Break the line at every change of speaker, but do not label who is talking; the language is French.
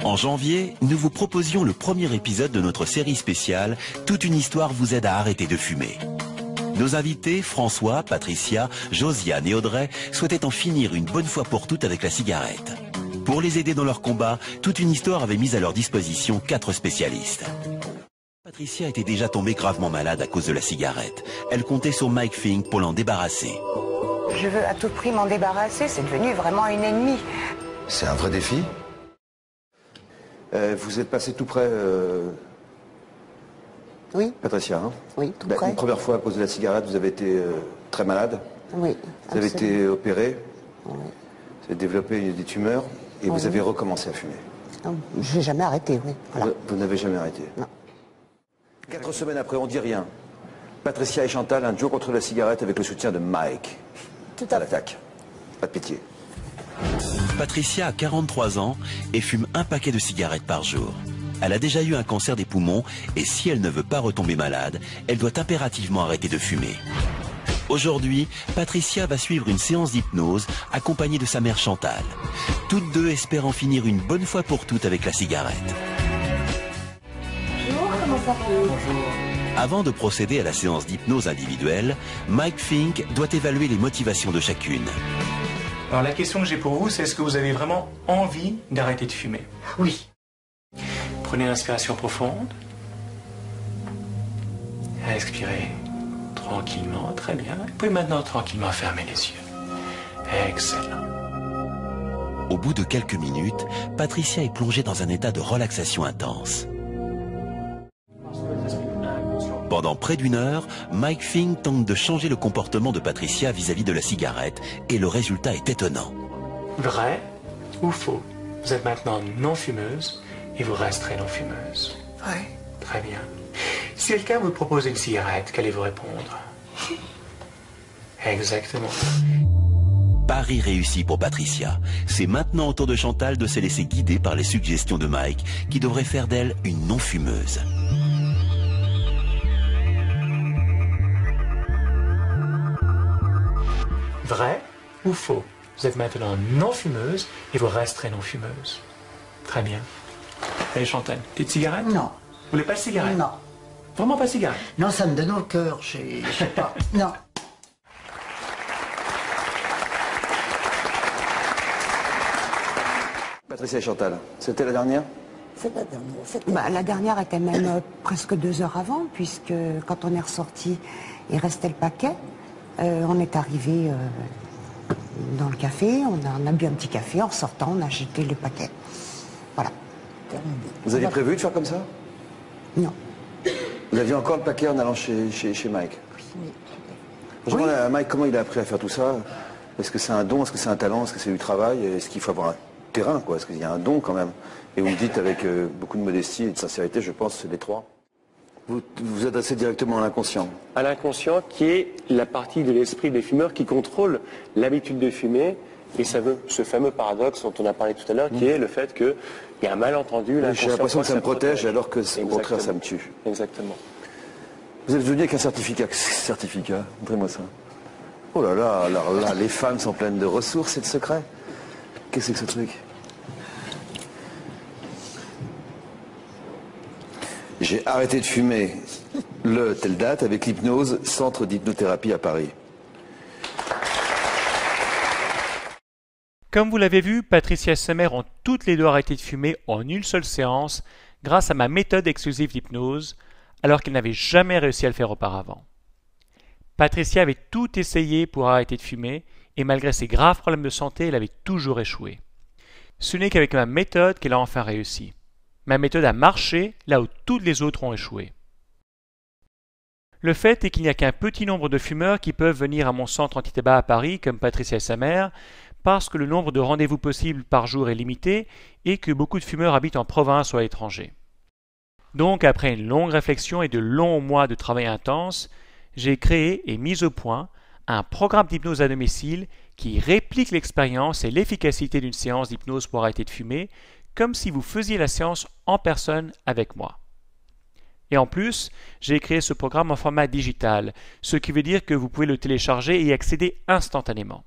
En janvier, nous vous proposions le premier épisode de notre série spéciale « Toute une histoire vous aide à arrêter de fumer ». Nos invités, François, Patricia, Josiane et Audrey, souhaitaient en finir une bonne fois pour toutes avec la cigarette. Pour les aider dans leur combat, Toute une histoire avait mis à leur disposition 4 spécialistes. Patricia était déjà tombée gravement malade à cause de la cigarette. Elle comptait sur Mike Fink pour l'en débarrasser.
Je veux à tout prix m'en débarrasser, c'est devenu vraiment une ennemie.
C'est un vrai défi. Vous êtes passé tout près,
Oui,
Patricia, hein?
oui, tout près.
Une première fois à cause de la cigarette, vous avez été très malade.
Oui,
Vous avez
absolument.
été opéré.
Oui.
Vous avez développé des tumeurs et vous
Oui.
avez recommencé à fumer.
Non, je n'ai jamais arrêté, oui. Voilà.
Vous n'avez jamais arrêté.
Non.
4 semaines après, on dit rien. Patricia et Chantal, un duo contre la cigarette avec le soutien de Mike.
Tout
À
à fait.
l'attaque. Pas de pitié.
Patricia a 43 ans et fume un paquet de cigarettes par jour. Elle a déjà eu un cancer des poumons et si elle ne veut pas retomber malade, elle doit impérativement arrêter de fumer. Aujourd'hui, Patricia va suivre une séance d'hypnose accompagnée de sa mère Chantal. Toutes deux espèrent en finir une bonne fois pour toutes avec la cigarette.
Bonjour, comment ça va?
Avant de procéder à la séance d'hypnose individuelle, Mike Fink doit évaluer les motivations de chacune.
Alors la question que j'ai pour vous, c'est est-ce que vous avez vraiment envie d'arrêter de fumer?
Oui.
Prenez une inspiration profonde. Expirez tranquillement, très bien. Vous pouvez maintenant tranquillement fermer les yeux. Excellent.
Au bout de quelques minutes, Patricia est plongée dans un état de relaxation intense. Pendant près d'1 heure, Mike Fink tente de changer le comportement de Patricia vis-à-vis de la cigarette et le résultat est étonnant.
Vrai ou faux? Vous êtes maintenant non-fumeuse et vous resterez non-fumeuse.
Ouais.
Très bien. Si quelqu'un vous propose une cigarette, qu'allez-vous répondre? Exactement.
Pari réussi pour Patricia. C'est maintenant au tour de Chantal de se laisser guider par les suggestions de Mike qui devrait faire d'elle une non-fumeuse.
Vrai ou faux? Vous êtes maintenant non-fumeuse et vous resterez non-fumeuse. Très bien. Allez Chantal, petite cigarette?
Non,
Vous voulez pas de cigarette?
non.
Vraiment pas de cigarette?
Non, ça me donne au cœur, je sais pas. Non.
Patricia et Chantal, c'était la dernière?
C'est la dernière.
Bah, la dernière était même presque 2 heures avant, puisque quand on est ressorti, il restait le paquet. On est arrivé dans le café, on a bu un petit café, en sortant, on a jeté le paquet. Voilà.
Vous aviez prévu de faire comme ça?
Non.
Vous aviez encore le paquet en allant chez Mike? Franchement, là, Mike, comment il a appris à faire tout ça? Est-ce que c'est un don? Est-ce que c'est un talent? Est-ce que c'est du travail? Est-ce qu'il faut avoir un terrain, quoi? Est-ce qu'il y a un don quand même? Et vous me dites avec beaucoup de modestie et de sincérité, je pense, les 3. Vous vous adressez directement à l'inconscient.
À l'inconscient qui est la partie de l'esprit des fumeurs qui contrôle l'habitude de fumer et ce fameux paradoxe dont on a parlé tout à l'heure qui est le fait qu'il y a un malentendu.
J'ai l'impression que ça me protège alors que au contraire ça me tue.
Exactement.
Vous êtes venu avec un certificat. Certificat, montrez-moi ça. Oh là là, alors là, les femmes sont pleines de ressources et de secrets. Qu'est-ce que c'est que ce truc? J'ai arrêté de fumer le telle date avec l'hypnose, centre d'hypnothérapie à Paris.
Comme vous l'avez vu, Patricia et sa mère ont toutes les deux arrêté de fumer en une seule séance grâce à ma méthode exclusive d'hypnose, alors qu'elles n'avaient jamais réussi à le faire auparavant. Patricia avait tout essayé pour arrêter de fumer et malgré ses graves problèmes de santé, elle avait toujours échoué. Ce n'est qu'avec ma méthode qu'elle a enfin réussi. Ma méthode a marché là où toutes les autres ont échoué. Le fait est qu'il n'y a qu'un petit nombre de fumeurs qui peuvent venir à mon centre anti-tabac à Paris, comme Patricia et sa mère, parce que le nombre de rendez-vous possibles par jour est limité et que beaucoup de fumeurs habitent en province ou à l'étranger. Donc, après une longue réflexion et de longs mois de travail intense, j'ai créé et mis au point un programme d'hypnose à domicile qui réplique l'expérience et l'efficacité d'une séance d'hypnose pour arrêter de fumer, comme si vous faisiez la séance en personne avec moi. Et en plus, j'ai créé ce programme en format digital, ce qui veut dire que vous pouvez le télécharger et y accéder instantanément.